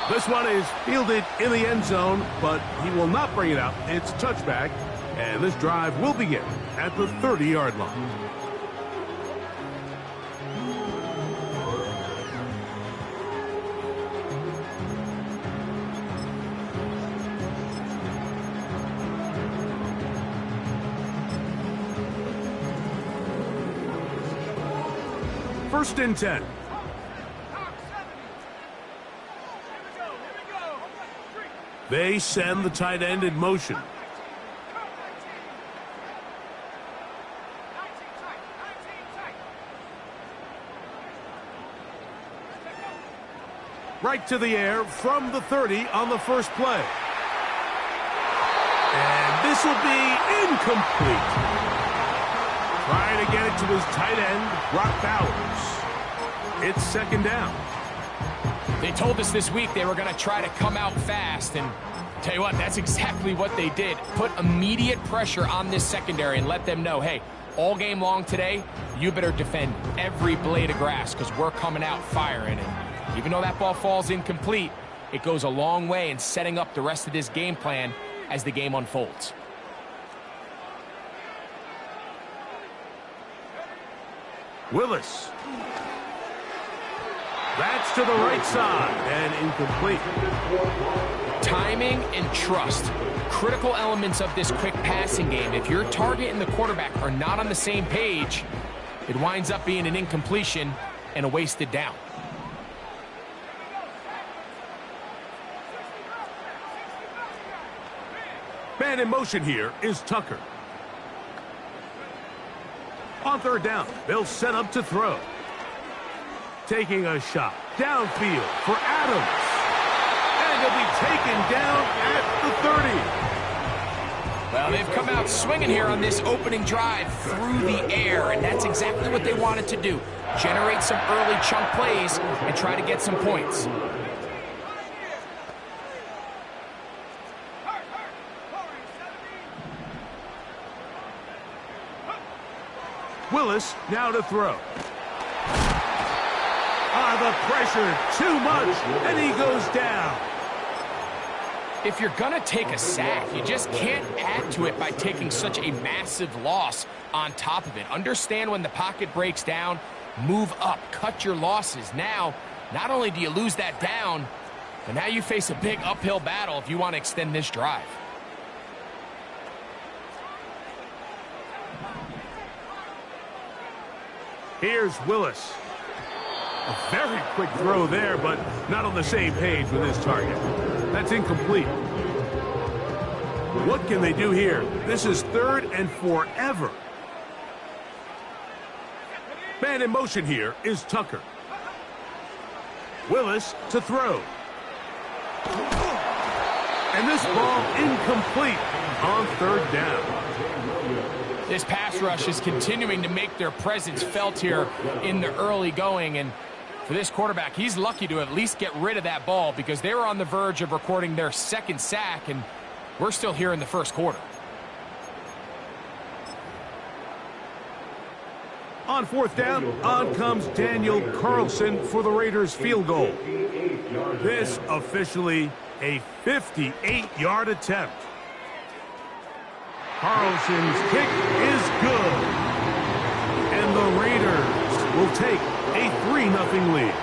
This one is fielded in the end zone, but he will not bring it out. It's touchback, and this drive will begin at the 30-yard line. First and 10. They send the tight end in motion. Right to the air from the 30 on the first play. And this will be incomplete. Trying to get it to his tight end, Brock Bowers. It's second down. They told us this week they were going to try to come out fast, and tell you what, that's exactly what they did. Put immediate pressure on this secondary and let them know, hey, all game long today, you better defend every blade of grass because we're coming out firing. And even though that ball falls incomplete, it goes a long way in setting up the rest of this game plan as the game unfolds. Willis. That's to the right side and incomplete. Timing and trust, critical elements of this quick passing game. If your target and the quarterback are not on the same page, it winds up being an incompletion and a wasted down. Man in motion here is Tucker. On third down, they'll set up to throw. Taking a shot downfield for Adams. And he'll be taken down at the 30. Well, they've come out swinging here on this opening drive through the air, and that's exactly what they wanted to do. Generate some early chunk plays and try to get some points. Willis now to throw. The pressure, too much, and he goes down. If you're going to take a sack, you just can't add to it by taking such a massive loss on top of it. Understand when the pocket breaks down, move up, cut your losses. Now, not only do you lose that down, but now you face a big uphill battle if you want to extend this drive. Here's Willis. A very quick throw there, but not on the same page with his target. That's incomplete. What can they do here? This is 3rd and forever. Man in motion here is Tucker. Willis to throw. And this ball incomplete on 3rd down. This pass rush is continuing to make their presence felt here in the early going, and for this quarterback, he's lucky to at least get rid of that ball because they were on the verge of recording their second sack, and we're still here in the first quarter. On 4th down, on comes Daniel Carlson for the Raiders field goal. This officially a 58-yard attempt. Carlson's kick is good. And the Raiders will take a 3-0 lead.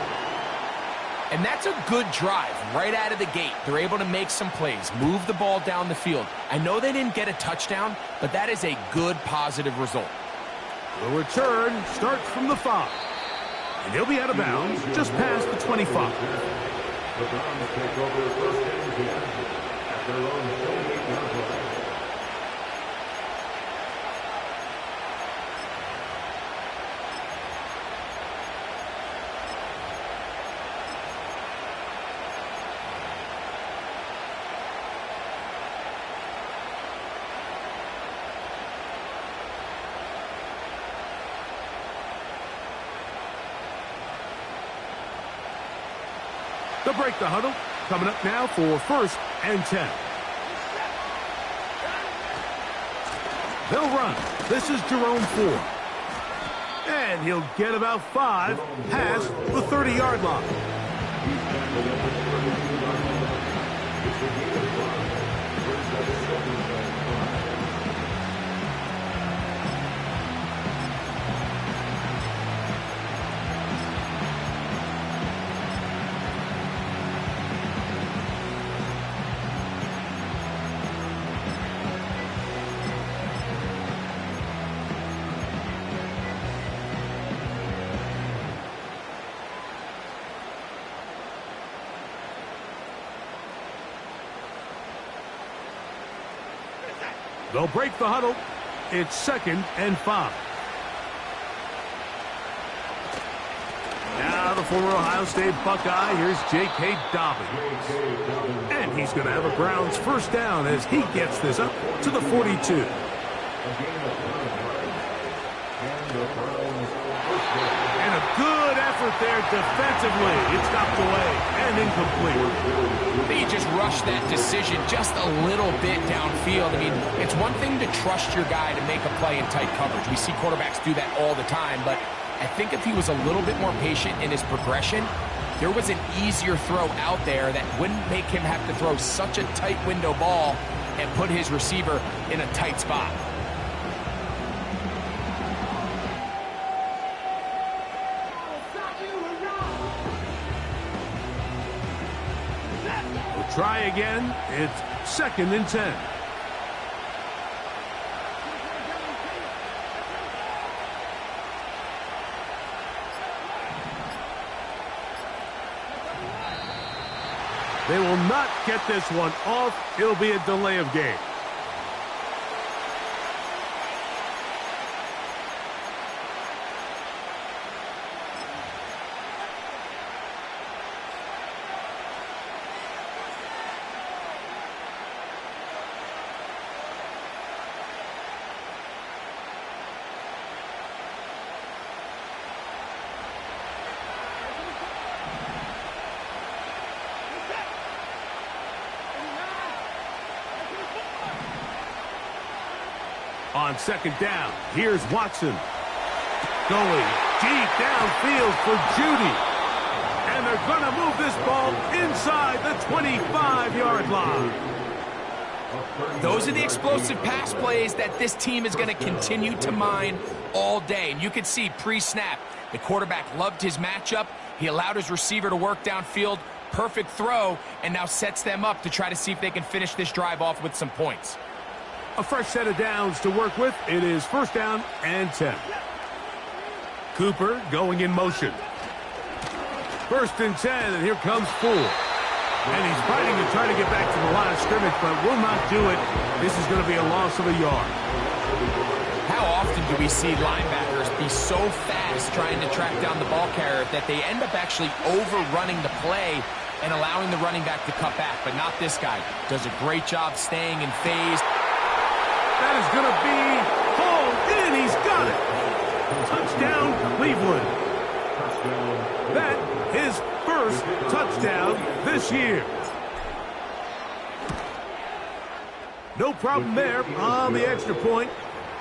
And that's a good drive right out of the gate. They're able to make some plays, move the ball down the field. I know they didn't get a touchdown, but that is a good positive result. The return starts from the 5. And he'll be out of bounds just past the 25. The Browns take over first and 10 at their own 28-yard line. They'll break the huddle. Coming up now for 1st and 10. They'll run. This is Jerome Ford. And he'll get about 5 past the 30-yard line. They'll break the huddle. It's 2nd and 5. Now the former Ohio State Buckeye, here's J.K. Dobbins. And he's going to have a Browns first down as he gets this up to the 42. And a good effort there defensively. It's stopped away and incomplete. They just rushed that decision just a little bit downfield. I mean, it's one thing to trust your guy to make a play in tight coverage. We see quarterbacks do that all the time, but I think if he was a little bit more patient in his progression, there was an easier throw out there that wouldn't make him have to throw such a tight window ball and put his receiver in a tight spot. We'll try again. It's 2nd and 10. They will not get this one off. It'll be a delay of game. On 2nd down, here's Watson. Going deep downfield for Judy. And they're going to move this ball inside the 25-yard line. Those are the explosive pass plays that this team is going to continue to mine all day. And you can see pre-snap, the quarterback loved his matchup. He allowed his receiver to work downfield. Perfect throw, and now sets them up to try to see if they can finish this drive off with some points. A fresh set of downs to work with. It is 1st down and 10. Cooper going in motion. 1st and 10, and here comes Full. And he's fighting to try to get back to the line of scrimmage, but will not do it. This is going to be a loss of a yard. How often do we see linebackers be so fast trying to track down the ball carrier that they end up actually overrunning the play and allowing the running back to cut back? But not this guy. Does a great job staying in phase. That is going to be hauled in. He's got it. Touchdown, Cleveland. That his first touchdown this year. No problem there on the extra point.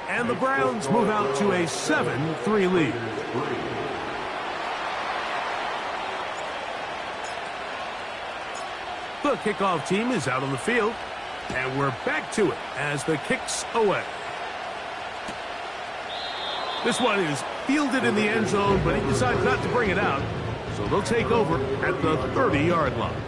And the Browns move out to a 7-3 lead. The kickoff team is out on the field. And we're back to it as the kick's away. This one is fielded in the end zone, but he decides not to bring it out. So they'll take over at the 30-yard line.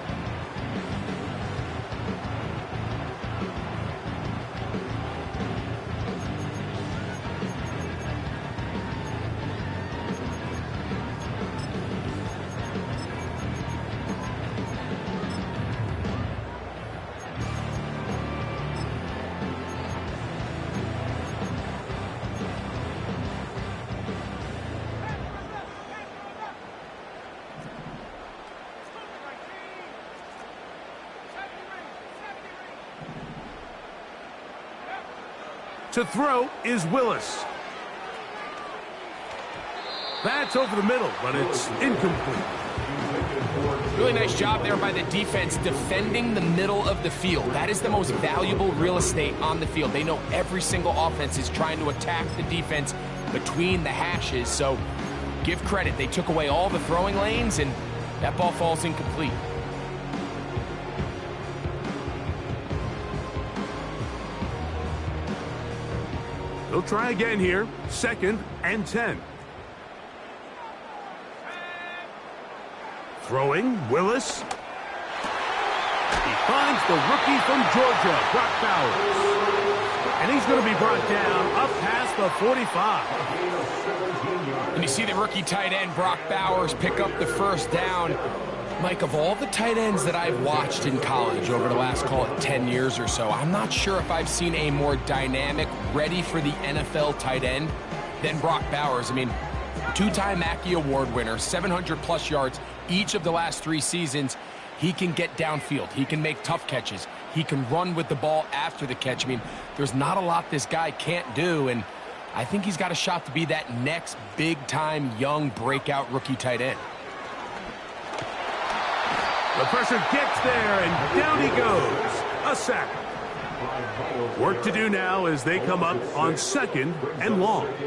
To throw is Willis. That's over the middle, but it's incomplete. Really nice job there by the defense defending the middle of the field. That is the most valuable real estate on the field. They know every single offense is trying to attack the defense between the hashes. So give credit. They took away all the throwing lanes, and that ball falls incomplete. They'll try again here. 2nd and 10. Throwing, Willis. He finds the rookie from Georgia, Brock Bowers. And he's going to be brought down up past the 45. And you see the rookie tight end, Brock Bowers, pick up the first down. Mike, of all the tight ends that I've watched in college over the last, call it 10 years or so, I'm not sure if I've seen a more dynamic, ready for the NFL tight end than Brock Bowers. I mean, two-time Mackey Award winner, 700-plus yards each of the last 3 seasons. He can get downfield. He can make tough catches. He can run with the ball after the catch. I mean, there's not a lot this guy can't do, and I think he's got a shot to be that next big-time, young, breakout rookie tight end. The pressure gets there, and down he goes. A sack. Work to do now as they come up on 2nd and long. At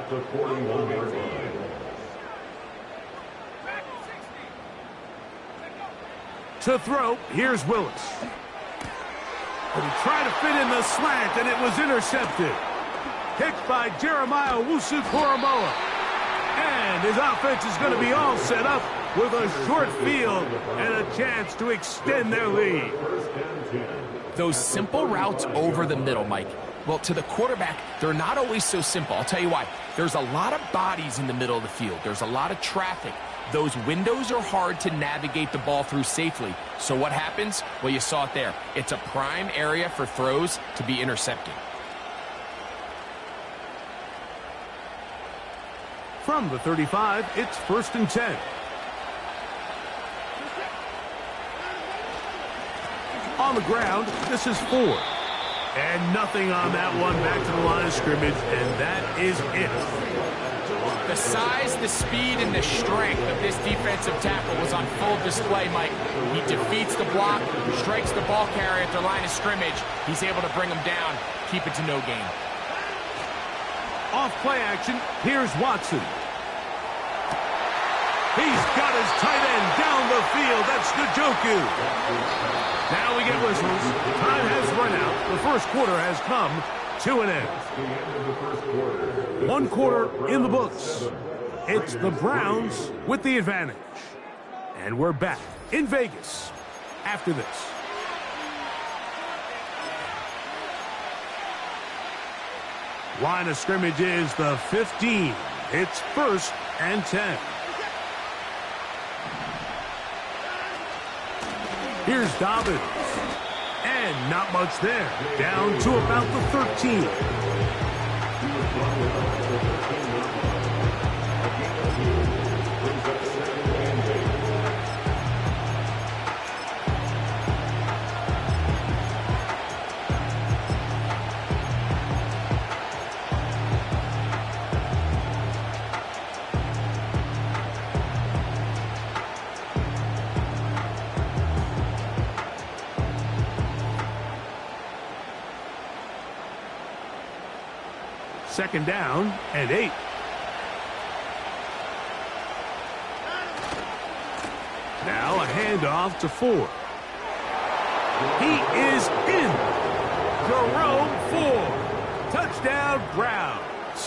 the 41-yard line. To throw, here's Willis. But he tried to fit in the slant, and it was intercepted. Kicked by Jeremiah Owusu-Koramoah. And his offense is going to be all set up with a short field and a chance to extend their lead. Those simple routes over the middle, Mike. Well, to the quarterback, they're not always so simple. I'll tell you why. There's a lot of bodies in the middle of the field. There's a lot of traffic. Those windows are hard to navigate the ball through safely. So what happens? Well, you saw it there. It's a prime area for throws to be intercepted. From the 35, it's 1st and 10. On the ground, this is 4. And nothing on that one, back to the line of scrimmage, and that is it. The size, the speed, and the strength of this defensive tackle was on full display, Mike. He defeats the block, strikes the ball carrier at the line of scrimmage. He's able to bring him down, keep it to no gain. Off play action, here's Watson. He's got his tight end down the field. That's Njoku. Now we get whistles. Time has run out. The first quarter has come to an end. 1 quarter in the books. It's the Browns with the advantage. And we're back in Vegas after this. Line of scrimmage is the 15. It's 1st and 10. Here's Dobbins. And not much there. Down to about the 13. Second down and 8. Now a handoff to Ford. He is in. Jerome Ford. Touchdown, Browns.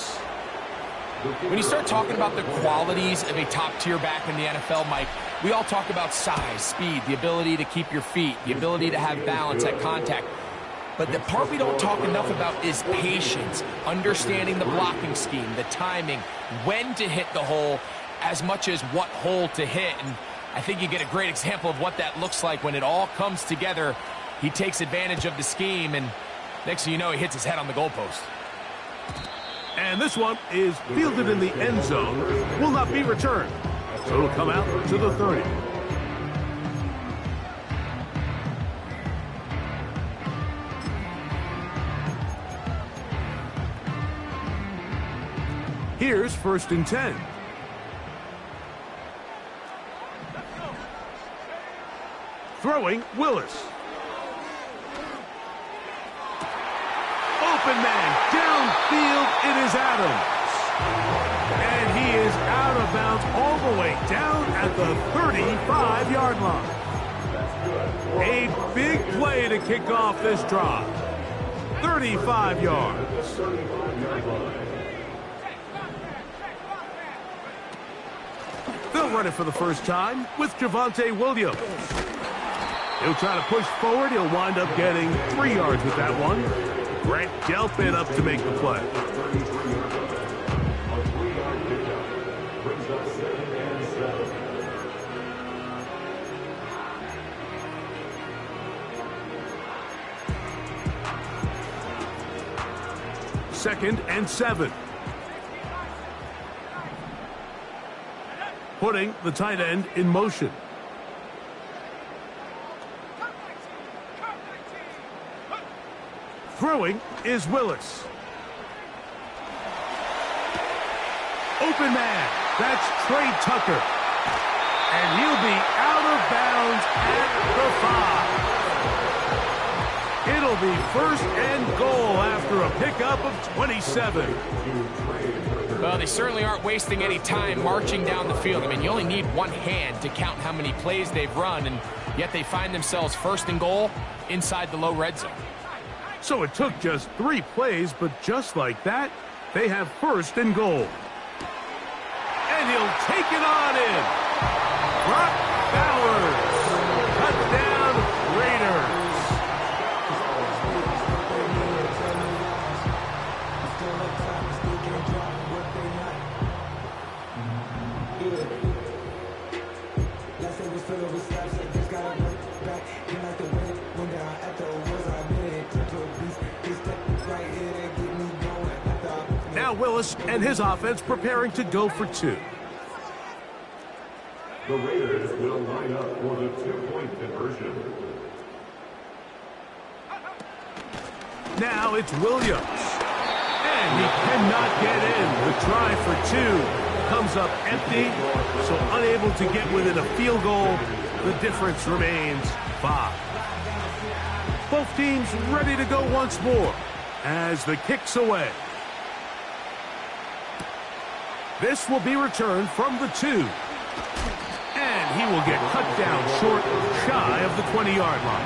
When you start talking about the qualities of a top-tier back in the NFL, Mike, we all talk about size, speed, the ability to keep your feet, the ability to have balance at contact. But the part we don't talk enough about is patience, understanding the blocking scheme, the timing, when to hit the hole, as much as what hole to hit. And I think you get a great example of what that looks like when it all comes together. He takes advantage of the scheme, and next thing you know, he hits his head on the goalpost. And this one is fielded in the end zone, will not be returned. So it'll come out to the 30. Here's 1st and 10. Throwing, Willis. Open man, downfield, it is Adams. And he is out of bounds all the way down at the 35-yard line. A big play to kick off this drive. 35 yards. They'll run it for the first time with Javonte Williams. He'll try to push forward. He'll wind up getting 3 yards with that one. Grant Delpit up to make the play. 2nd and 7. Putting the tight end in motion. Throwing is Willis. Open man. That's Trey Tucker. And he'll be out of bounds at the 5. It'll be 1st and goal after a pickup of 27. Well, they certainly aren't wasting any time marching down the field. I mean, you only need one hand to count how many plays they've run, and yet they find themselves 1st and goal inside the low red zone. So it took just 3 plays, but just like that, they have 1st and goal. And he'll take it on in. Brock Bowers. Touchdown, Raiders. Now Willis and his offense preparing to go for 2. The Raiders will line up for the 2-point conversion. Now it's Williams. And he cannot get in. The try for 2 comes up empty, so unable to get within a field goal. The difference remains 5. Both teams ready to go once more as the kick's away. This will be returned from the 2. And he will get cut down short, shy of the 20-yard line.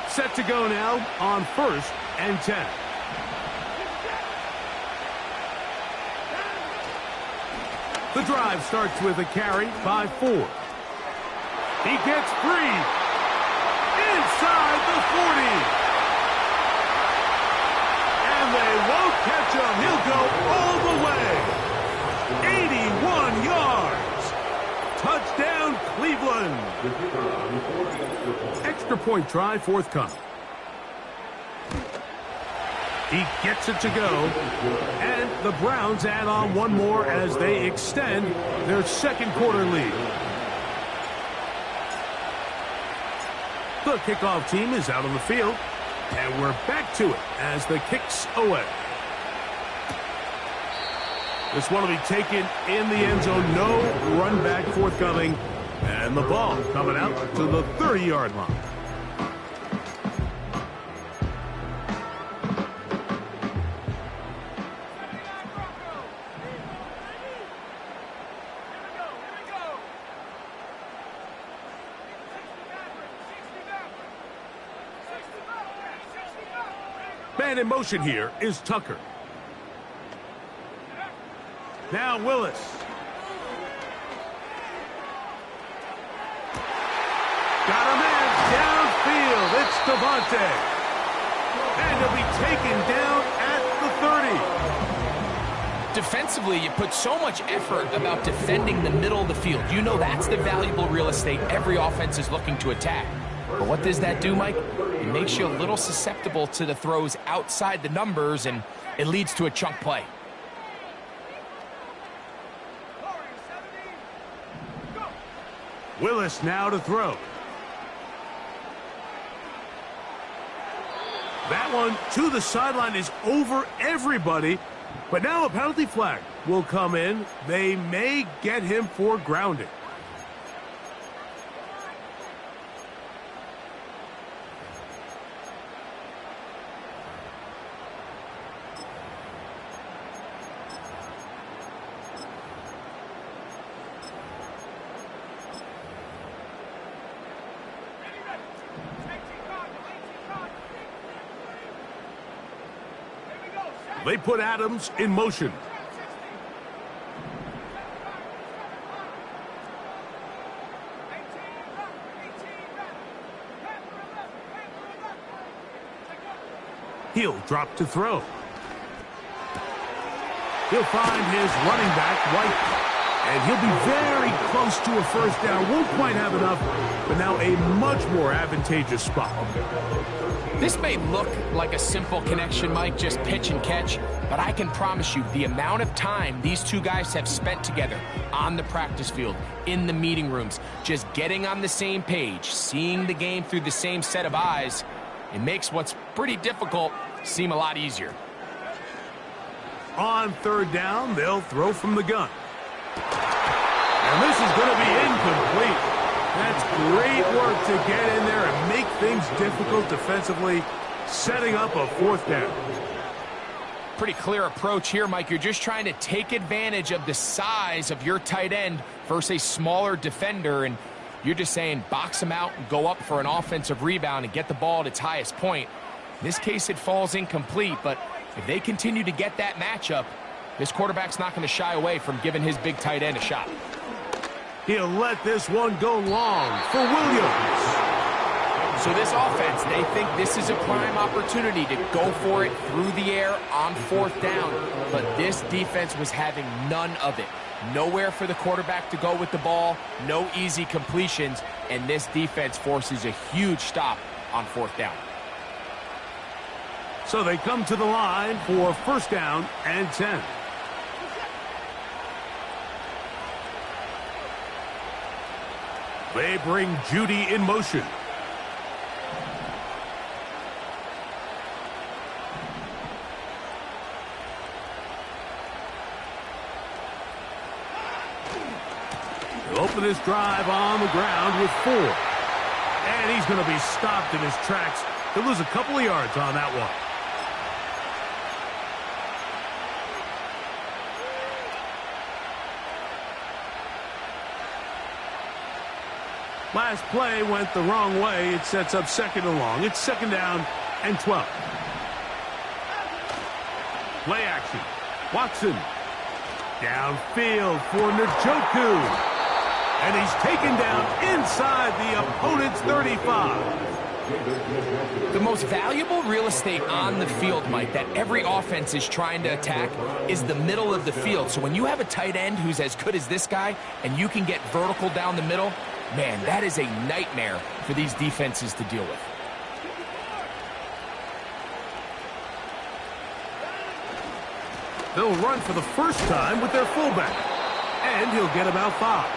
Set to go now on 1st and 10. The drive starts with a carry by 4. He gets free inside the 40. And they won't catch him. He'll go all the way. 81 yards. Touchdown, Cleveland. Extra point try forthcoming. He gets it to go, and the Browns add on one more as they extend their 2nd quarter lead. The kickoff team is out on the field, and we're back to it as the kick's away. This one will be taken in the end zone, no run back forthcoming, and the ball coming out to the 30-yard line. Man in motion here is Tucker. Now Willis. Got a man downfield. It's Devontae. And he'll be taken down at the 30. Defensively, you put so much effort about defending the middle of the field. You know that's the valuable real estate every offense is looking to attack. But what does that do, Mike? It makes you a little susceptible to the throws outside the numbers, and it leads to a chunk play. Willis now to throw. That one to the sideline is over everybody, but now a penalty flag will come in. They may get him for grounding. They put Adams in motion. He'll drop to throw. He'll find his running back, White. And he'll be very close to a first down. Won't quite have enough, but now a much more advantageous spot. This may look like a simple connection, Mike, just pitch and catch, but I can promise you the amount of time these two guys have spent together on the practice field, in the meeting rooms, just getting on the same page, seeing the game through the same set of eyes, it makes what's pretty difficult seem a lot easier. On third down, they'll throw from the gun. And this is going to be incomplete. That's great work to get in there and make things difficult defensively, setting up a fourth down. Pretty clear approach here, Mike. You're just trying to take advantage of the size of your tight end versus a smaller defender, and you're just saying box him out and go up for an offensive rebound and get the ball at its highest point. In this case, it falls incomplete, but if they continue to get that matchup, this quarterback's not going to shy away from giving his big tight end a shot. He'll let this one go long for Williams. So this offense, they think this is a prime opportunity to go for it through the air on fourth down. But this defense was having none of it. Nowhere for the quarterback to go with the ball, no easy completions, and this defense forces a huge stop on fourth down. So they come to the line for first down and 10. They bring Judy in motion. He'll open this drive on the ground with 4. And he's going to be stopped in his tracks. He'll lose a couple of yards on that one. Last play went the wrong way. It sets up second and long. It's second down and 12. Play action. Watson. Downfield for Njoku. And he's taken down inside the opponent's 35. The most valuable real estate on the field, Mike, that every offense is trying to attack is the middle of the field. So when you have a tight end who's as good as this guy and you can get vertical down the middle, man, that is a nightmare for these defenses to deal with. They'll run for the first time with their fullback. And he'll get about 5.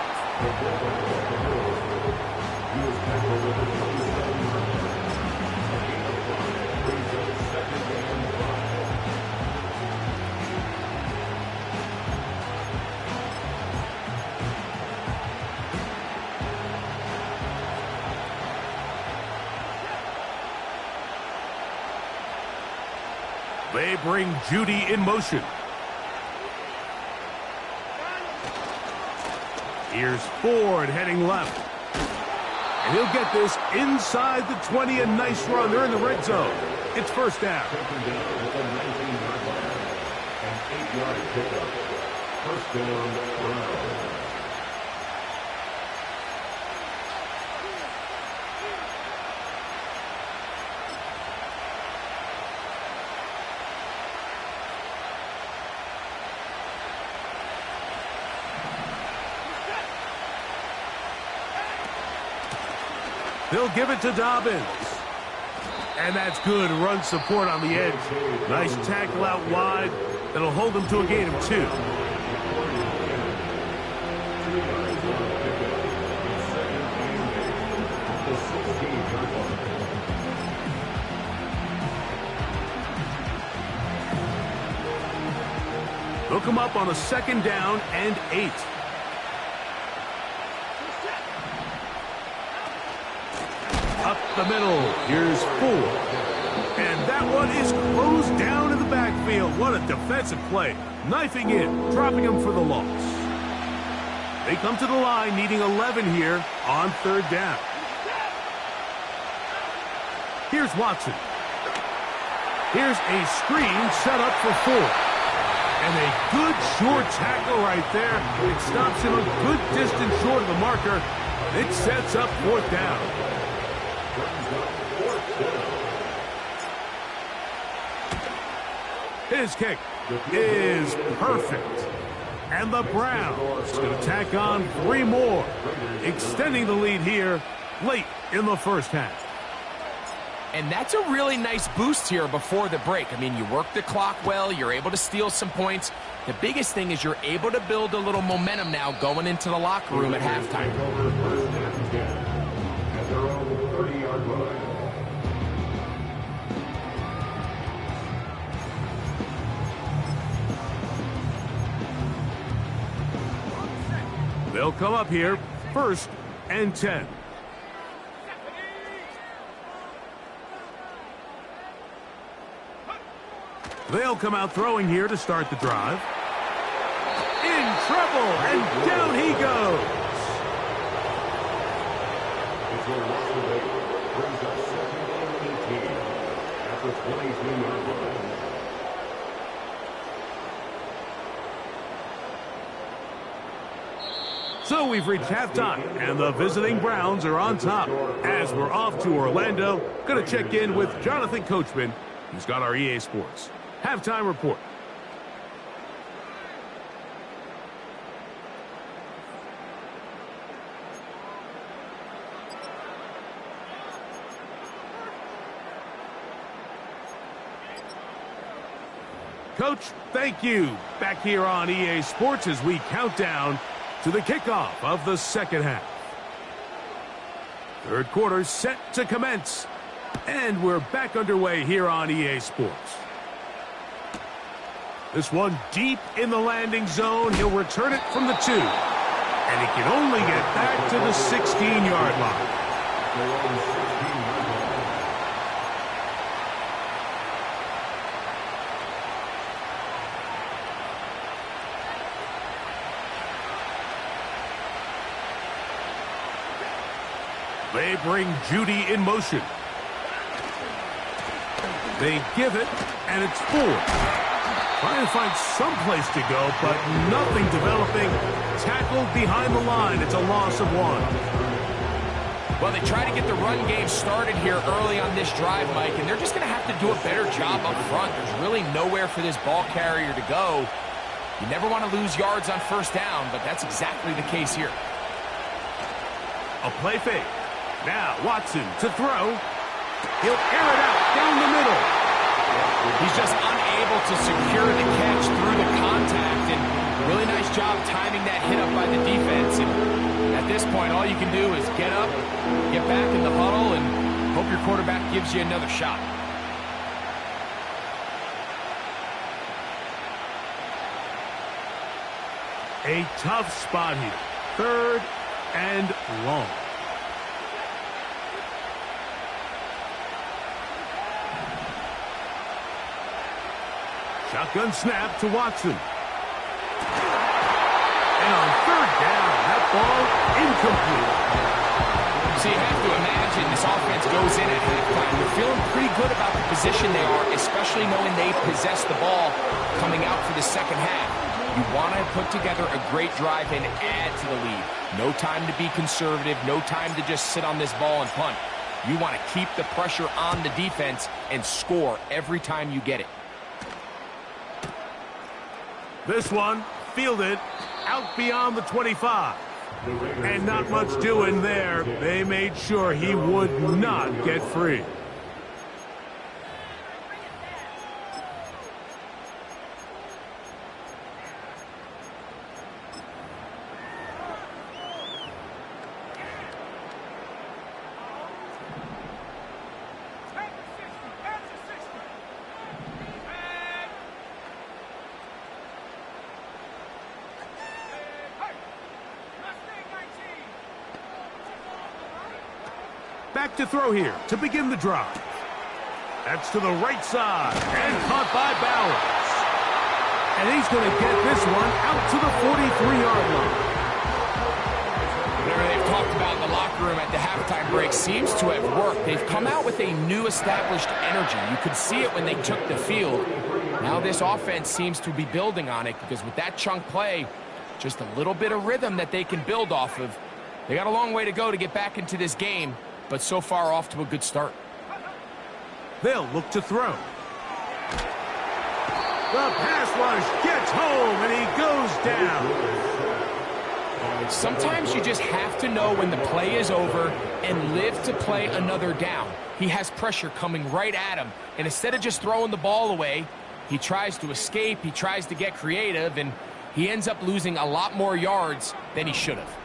They bring Judy in motion. Here's Ford heading left. And he'll get this inside the 20. A nice run. They're in the red zone. It's first down. First down, Brown. They'll give it to Dobbins. And that's good run support on the edge. Nice tackle out wide. That'll hold them to a gain of 2. They'll come up on a second down and 8. Up the middle, here's Ford. And that one is closed down in the backfield. What a defensive play. Knifing in, dropping him for the loss. They come to the line needing 11 here on third down. Here's Watson. Here's a screen set up for Ford. And a good short tackle right there. It stops him a good distance short of the marker. It sets up fourth down. His kick is perfect. And the Browns going to tack on 3 more, extending the lead here late in the first half. And that's a really nice boost here before the break. I mean, you work the clock well, you're able to steal some points. The biggest thing is you're able to build a little momentum now going into the locker room at halftime. At their own 30-yard line. They'll come up here, 1st and 10. They'll come out throwing here to start the drive. In trouble, and down he goes. Brings up 2nd and 18 at the 22-yard line. So we've reached halftime, and the visiting Browns are on top. As we're off to Orlando, going to check in with Jonathan Coachman, who's got our EA Sports halftime report. Coach, thank you. Back here on EA Sports as we count down to the kickoff of the second half. Third quarter set to commence. And we're back underway here on EA Sports. This one deep in the landing zone. He'll return it from the 2. And he can only get back to the 16-yard line. They bring Judy in motion. They give it, and it's 4. Trying to find some place to go, but nothing developing. Tackled behind the line. It's a loss of 1. Well, they try to get the run game started here early on this drive, Mike, and they're just going to have to do a better job up front. There's really nowhere for this ball carrier to go. You never want to lose yards on first down, but that's exactly the case here. A play fake. Now Watson to throw. He'll air it out down the middle. He's just unable to secure the catch through the contact, and really nice job timing that hit up by the defense. And at this point, all you can do is get up, get back in the huddle, and hope your quarterback gives you another shot. A tough spot here. 3rd and long. Shotgun snap to Watson. And on 3rd down, that ball incomplete. So you have to imagine this offense goes in at halftime. They're feeling pretty good about the position they are, especially knowing they possess the ball coming out for the second half. You want to put together a great drive and add to the lead. No time to be conservative, no time to just sit on this ball and punt. You want to keep the pressure on the defense and score every time you get it. This one fielded out beyond the 25. And not much doing there. They made sure he would not get free. Back to throw here to begin the drive. That's to the right side and caught by Bowers. And he's going to get this one out to the 43-yard line. Whatever they've talked about in the locker room at the halftime break seems to have worked. They've come out with a new established energy. You could see it when they took the field. Now this offense seems to be building on it because with that chunk play, just a little bit of rhythm that they can build off of. They got a long way to go to get back into this game, but so far off to a good start. They'll look to throw. The pass rush gets home, and he goes down. Sometimes you just have to know when the play is over and live to play another down. He has pressure coming right at him, and instead of just throwing the ball away, he tries to escape, he tries to get creative, and he ends up losing a lot more yards than he should have.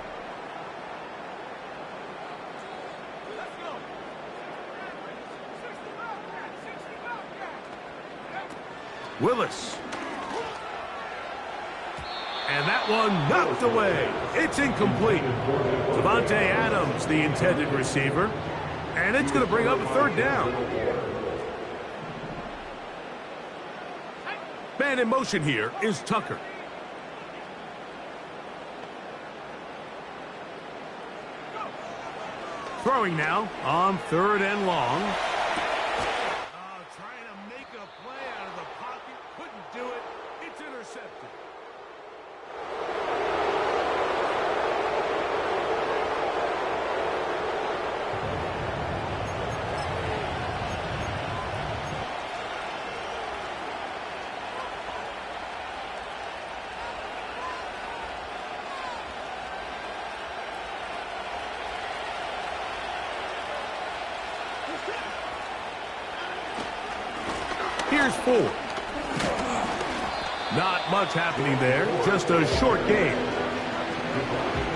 Willis. And that one knocked away. It's incomplete. Devontae Adams, the intended receiver. And it's going to bring up a third down. Man in motion here is Tucker. Throwing now on 3rd and long. Trying to make a play out of the pocket. Couldn't do it. It's intercepted. Here's 4. Not much happening there, just a short game.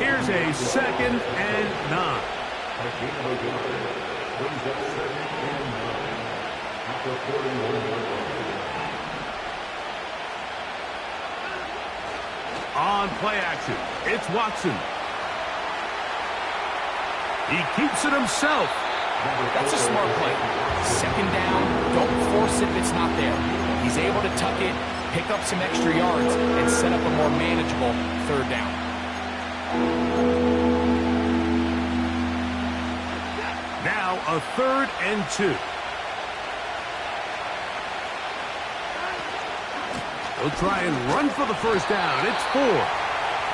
Here's a 2nd and 9. On play action, it's Watson. He keeps it himself. That's a smart play. 2nd down, don't force it if it's not there. He's able to tuck it, pick up some extra yards, and set up a more manageable 3rd down. Now a 3rd and 2. He'll try and run for the first down. It's 4.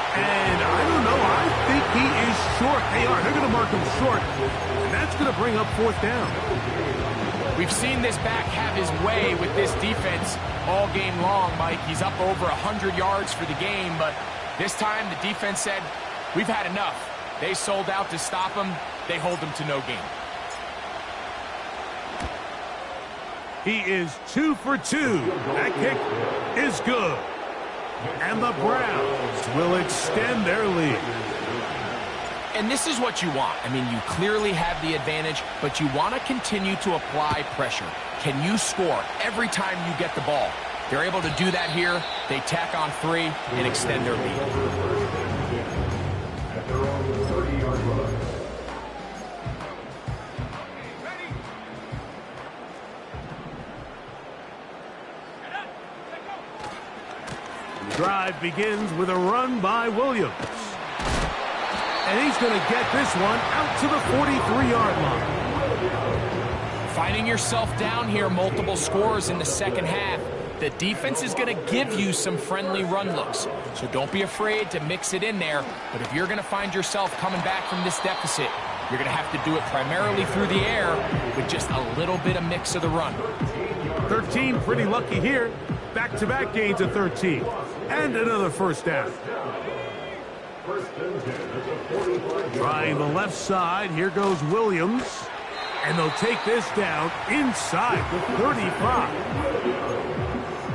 And I don't know, I think he is short. They are. They're going to mark him short. And that's going to bring up 4th down. We've seen this back have his way with this defense all game long, Mike. He's up over 100 yards for the game, but this time the defense said, we've had enough. They sold out to stop him. They hold him to no gain. He is 2 for 2. That kick is good. And the Browns will extend their lead. And this is what you want. I mean, you clearly have the advantage, but you want to continue to apply pressure. Can you score every time you get the ball? They're able to do that here. They tack on 3 and extend their lead. At their own 30-yard line. The drive begins with a run by Williams. And he's going to get this one out to the 43-yard line. Finding yourself down here, multiple scores in the 2nd half. The defense is going to give you some friendly run looks. So don't be afraid to mix it in there. But if you're going to find yourself coming back from this deficit, you're going to have to do it primarily through the air with just a little bit of mix of the run. 13, pretty lucky here. Back-to-back gains of 13. And another first down. Trying the left side. Here goes Williams. And they'll take this down inside the 35.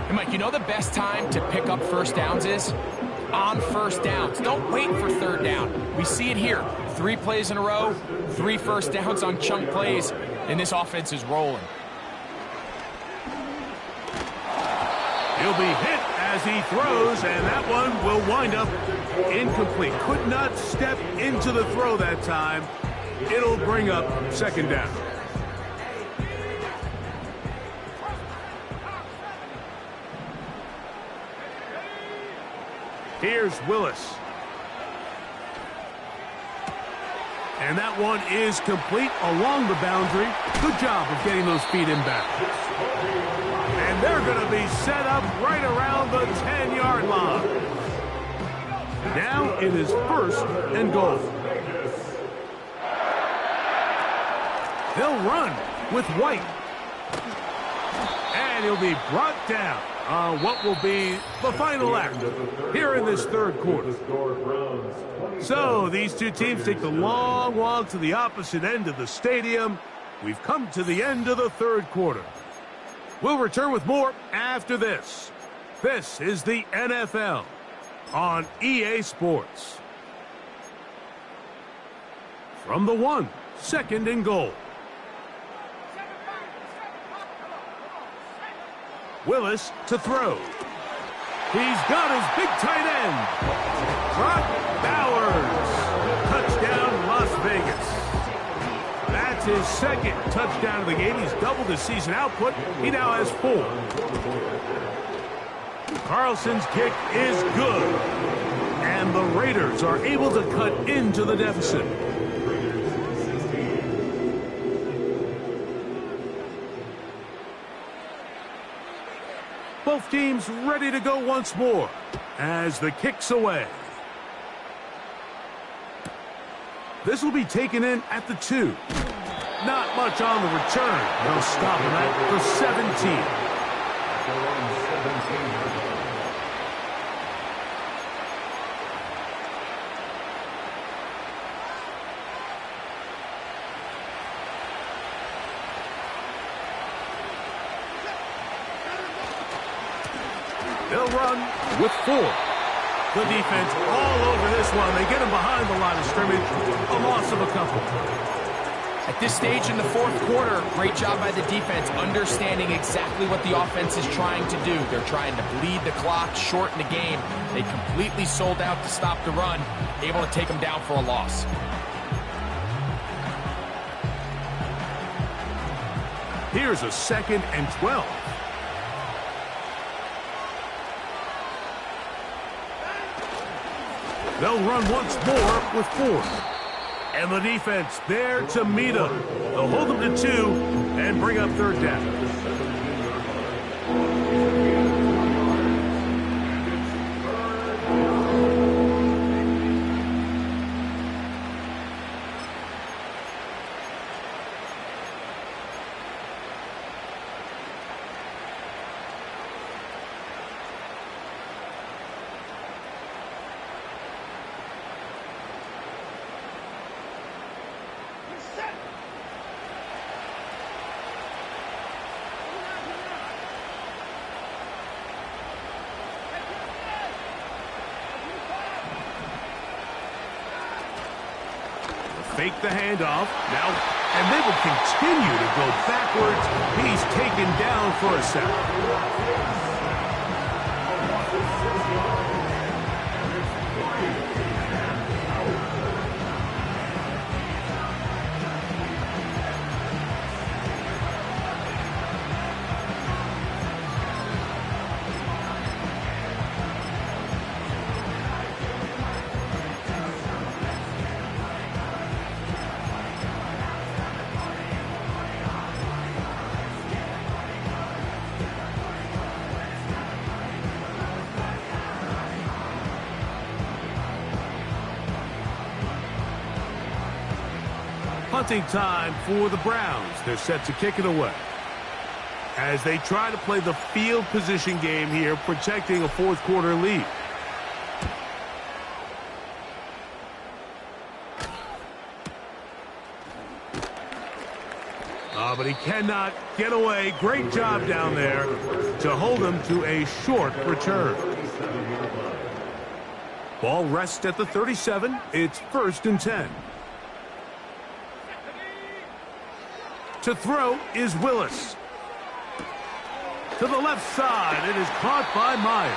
Hey, Mike, you know the best time to pick up first downs is? On first downs. Don't wait for 3rd down. We see it here. 3 plays in a row, 3 first downs on chunk plays, and this offense is rolling. He'll be hit as he throws, and that one will wind up incomplete. Could not step into the throw that time. It'll bring up 2nd down. Here's Willis. And that one is complete along the boundary. Good job of getting those feet in back. And they're going to be set up right around the 10-yard line. Now it is 1st and goal. They'll run with White. And he'll be brought down what will be the final act here in this third quarter. So these two teams take the long walk to the opposite end of the stadium. We've come to the end of the third quarter. We'll return with more after this. This is the NFL on EA Sports. From the 1, 2nd and goal. Willis to throw. He's got his big tight end. Brock Bowers. Touchdown, Las Vegas. That's his 2nd touchdown of the game. He's doubled his season output. He now has 4. Carlson's kick is good. And the Raiders are able to cut into the deficit. Both teams ready to go once more as the kick's away. This will be taken in at the 2. Not much on the return. They'll stop him at the 17. They'll run with 4. The defense all over this one. They get him behind the line of scrimmage. A loss of a couple. At this stage in the fourth quarter, great job by the defense understanding exactly what the offense is trying to do. They're trying to bleed the clock, shorten the game. They completely sold out to stop the run, able to take them down for a loss. Here's a 2nd and 12. They'll run once more with 4. And the defense there to meet them. They'll hold them to 2 and bring up 3rd down. Fake the handoff. Now, and they will continue to go backwards. He's taken down for a sack. Punting time for the Browns. They're set to kick it away as they try to play the field position game here, protecting a fourth quarter lead. But he cannot get away. Great job down there to hold him to a short return. Ball rests at the 37. It's 1st and 10. To throw is Willis. To the left side. It is caught by Myers.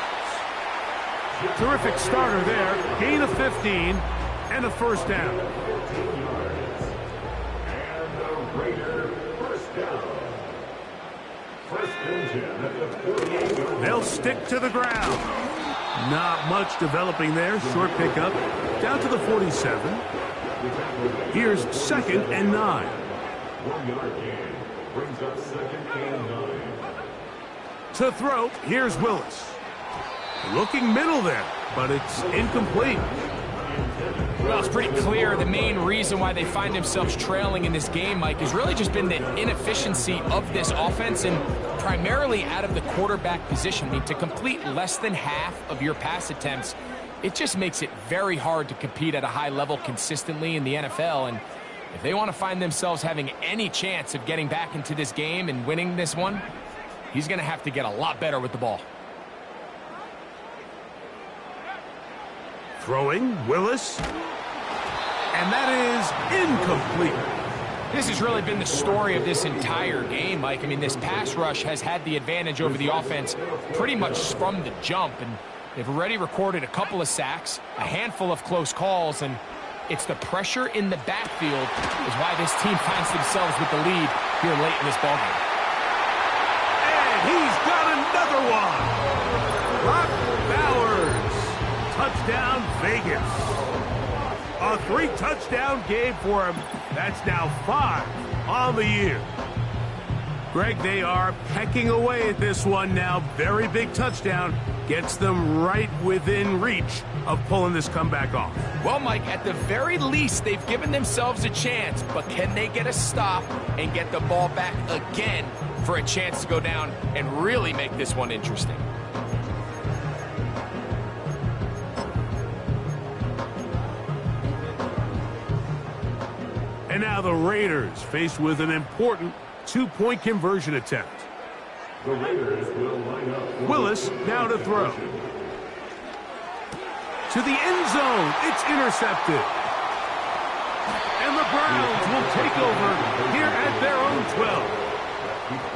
Terrific starter there. Gain of 15 and a 1st down. And the Raiders first down. 1st and 10. They'll stick to the ground. Not much developing there. Short pickup. Down to the 47. Here's 2nd and 9. 1-yard gain brings up 2nd and 9. To throw, here's Willis. Looking middle there, but it's incomplete. Well, it's pretty clear the main reason why they find themselves trailing in this game, Mike, has really just been the inefficiency of this offense and primarily out of the quarterback position. I mean, to complete less than half of your pass attempts, it just makes it very hard to compete at a high level consistently in the NFL. And if they want to find themselves having any chance of getting back into this game and winning this one, he's going to have to get a lot better with the ball. Throwing, Willis. And that is incomplete. This has really been the story of this entire game, Mike. I mean, this pass rush has had the advantage over the offense pretty much from the jump, and they've already recorded a couple of sacks, a handful of close calls, and it's the pressure in the backfield is why this team finds themselves with the lead here late in this ballgame. And he's got another one. Brock Bowers. Touchdown, Vegas. A 3-touchdown game for him. That's now 5 on the year. Greg, they are pecking away at this one now. Very big touchdown. Gets them right within reach of pulling this comeback off. Well, Mike, at the very least, they've given themselves a chance, but can they get a stop and get the ball back again for a chance to go down and really make this one interesting? And now the Raiders faced with an important 2-point conversion attempt. The Raiders will line up. Willis now to throw. To the end zone. It's intercepted. And the Browns will take over here at their own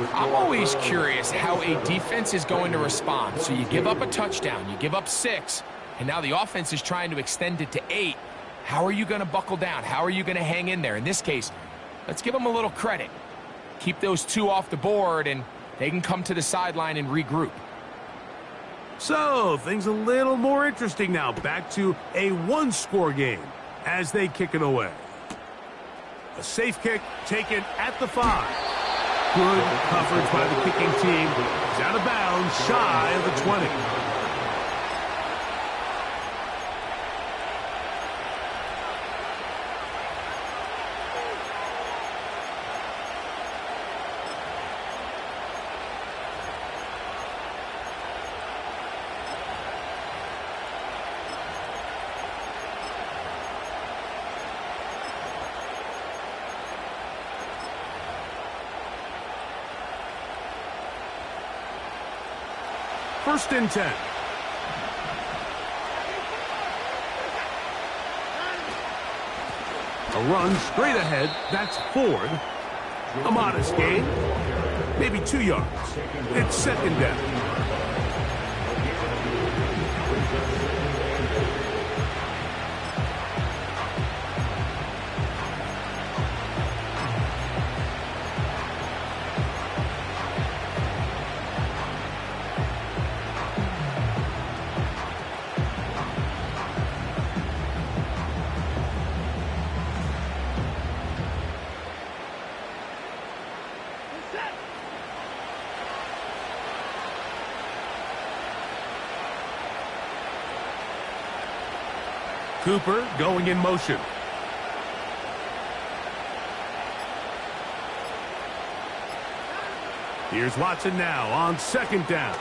12. I'm always curious how a defense is going to respond. So you give up a touchdown, you give up 6, and now the offense is trying to extend it to 8. How are you going to buckle down? How are you going to hang in there? In this case, let's give them a little credit. Keep those 2 off the board, and they can come to the sideline and regroup. So, things a little more interesting now. Back to a 1-score game as they kick it away. A safe kick taken at the 5. Good coverage by the kicking team. It's out of bounds, shy of the 20. First and 10. A run straight ahead. That's Ford. A modest gain. Maybe 2 yards. It's second down. Cooper going in motion. Here's Watson now on second down.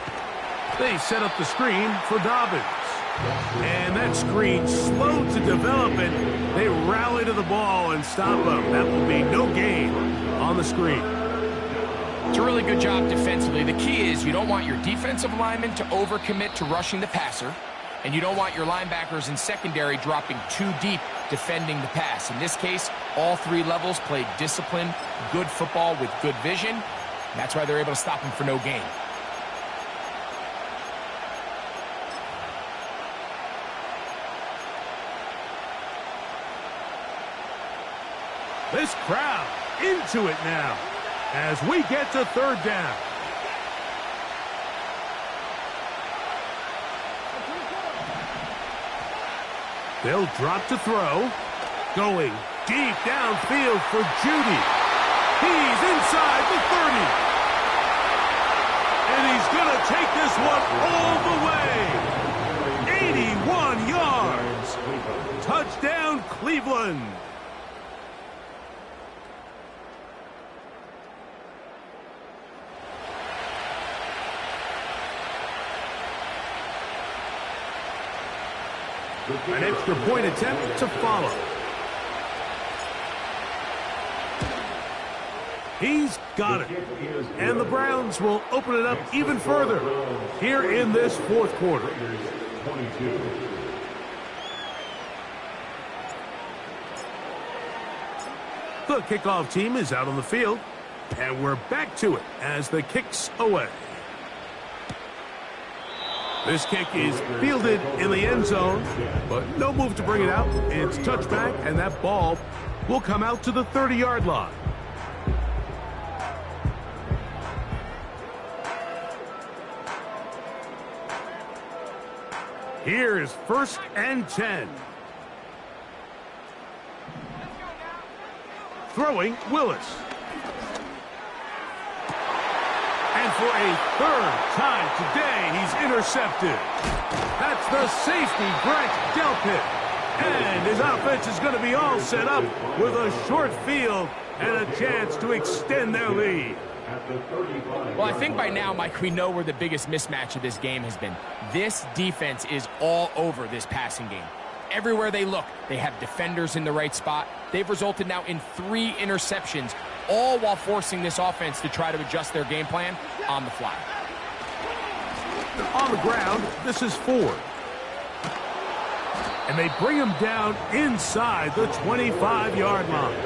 They set up the screen for Dobbins. And that screen slow to develop, and they rally to the ball and stop him. That will be no gain on the screen. It's a really good job defensively. The key is you don't want your defensive linemen to overcommit to rushing the passer, and you don't want your linebackers in secondary dropping too deep defending the pass. In this case, all 3 levels played disciplined, good football with good vision. That's why they're able to stop him for no gain. This crowd into it now as we get to third down. They'll drop to throw. Going deep downfield for Judy. He's inside the 30. And he's going to take this one all the way. 81 yards. Touchdown, Cleveland. An extra point attempt to follow. He's got it. And the Browns will open it up even further here in this fourth quarter. The kickoff team is out on the field, and we're back to it as the kick's away. This kick is fielded in the end zone, but no move to bring it out. It's touchback, and that ball will come out to the 30-yard line. Here's 1st and 10. Throwing, Willis. And for a third time today, he's intercepted. That's the safety, Greg Delpit. And his offense is going to be all set up with a short field and a chance to extend their lead. Well, I think by now, Mike, we know where the biggest mismatch of this game has been. This defense is all over this passing game. Everywhere they look, they have defenders in the right spot. They've resulted now in 3 interceptions, all while forcing this offense to try to adjust their game plan on the fly. On the ground, this is Ford. And they bring him down inside the 25-yard line.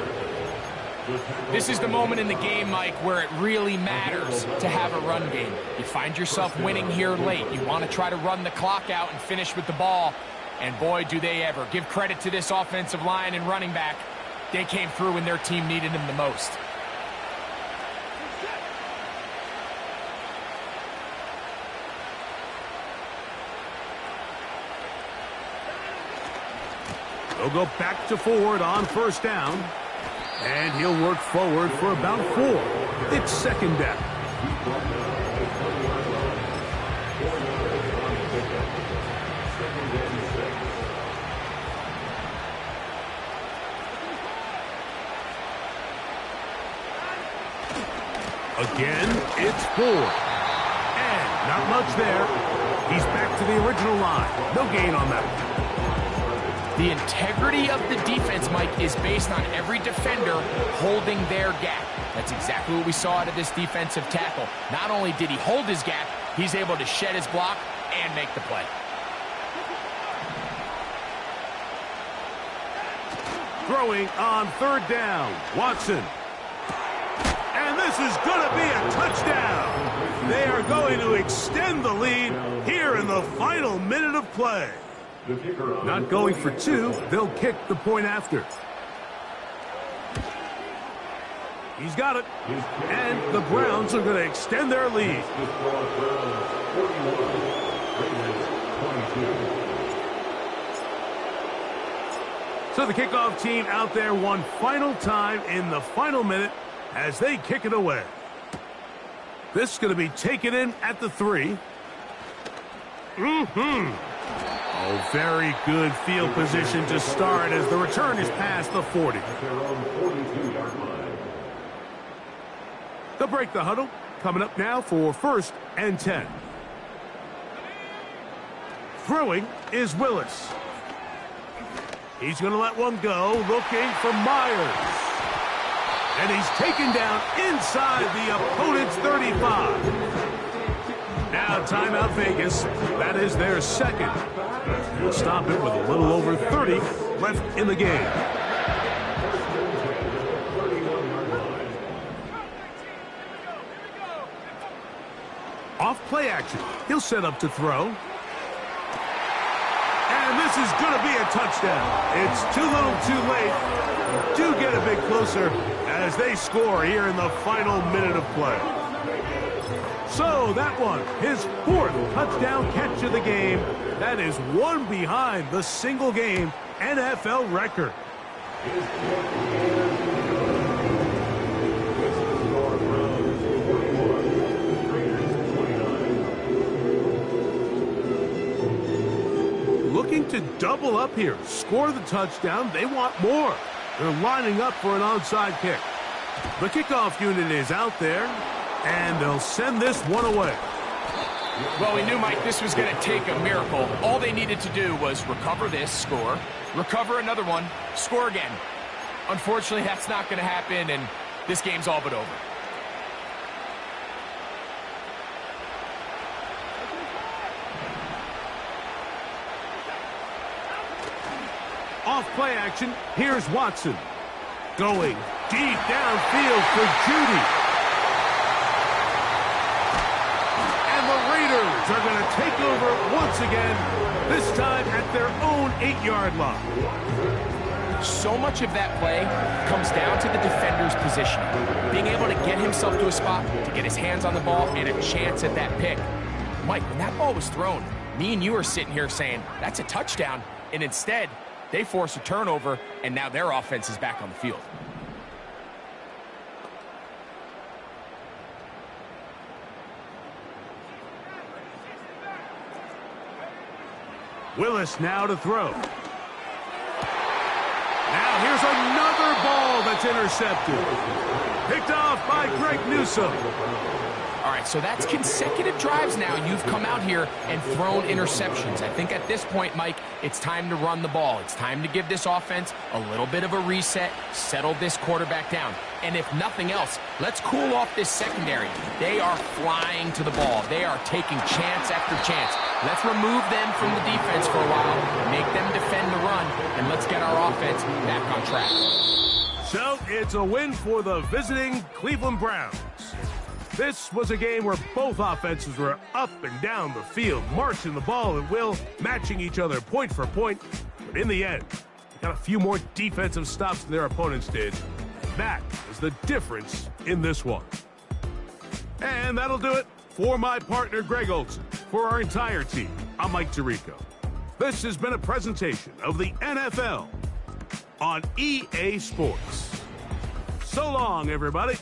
This is the moment in the game, Mike, where it really matters to have a run game. You find yourself winning here late. You want to try to run the clock out and finish with the ball. And boy, do they ever. Give credit to this offensive line and running back. They came through when their team needed them the most. They'll go back to Ford on 1st down. And he'll work forward for about 4. It's 2nd down. Again, it's Ford. And not much there. He's back to the original line. No gain on that one. The integrity of the defense, Mike, is based on every defender holding their gap. That's exactly what we saw out of this defensive tackle. Not only did he hold his gap, he's able to shed his block and make the play. Throwing on 3rd down, Watson. And this is going to be a touchdown. They are going to extend the lead here in the final minute of play. Not going for 2, they'll kick the point after. He's got it. And the Browns are going to extend their lead. So the kickoff team out there one final time in the final minute as they kick it away. This is going to be taken in at the 3. Oh, very good field position to start as the return is past the 40. They'll break the huddle. Coming up now for 1st and 10. Throwing is Willis. He's going to let one go, looking for Myers. And he's taken down inside the opponent's 35. Now timeout Vegas. That is their 2nd. We'll stop it with a little over 30 left in the game. Off play action. He'll set up to throw. And this is going to be a touchdown. It's too little too late. Do get a bit closer as they score here in the final minute of play. So that one, his 4th touchdown catch of the game. That is one behind the single-game NFL record. Looking to double up here. Score the touchdown. They want more. They're lining up for an onside kick. The kickoff unit is out there, and they'll send this one away. Well, we knew, Mike, this was going to take a miracle. All they needed to do was recover this, score, recover another one, score again. Unfortunately, that's not going to happen, and this game's all but over. Off play action, here's Watson. Going deep downfield for Judy. And the Raiders are going to take over once again, this time at their own 8-yard line. So much of that play comes down to the defender's positioning. Being able to get himself to a spot, to get his hands on the ball, and a chance at that pick. Mike, when that ball was thrown, me and you are sitting here saying, that's a touchdown. And instead, they force a turnover, and now their offense is back on the field. Willis now to throw. Now here's another ball that's intercepted. Picked off by Greg Newsome. All right, so that's consecutive drives now. You've come out here and thrown interceptions. I think at this point, Mike, it's time to run the ball. It's time to give this offense a little bit of a reset, settle this quarterback down. And if nothing else, let's cool off this secondary. They are flying to the ball. They are taking chance after chance. Let's remove them from the defense for a while, make them defend the run, and let's get our offense back on track. So it's a win for the visiting Cleveland Browns. This was a game where both offenses were up and down the field, marching the ball at will, matching each other point for point. But in the end, they got a few more defensive stops than their opponents did. That is the difference in this one. And that'll do it for my partner, Greg Olson. For our entire team, I'm Mike Tirico. This has been a presentation of the NFL on EA Sports. So long, everybody.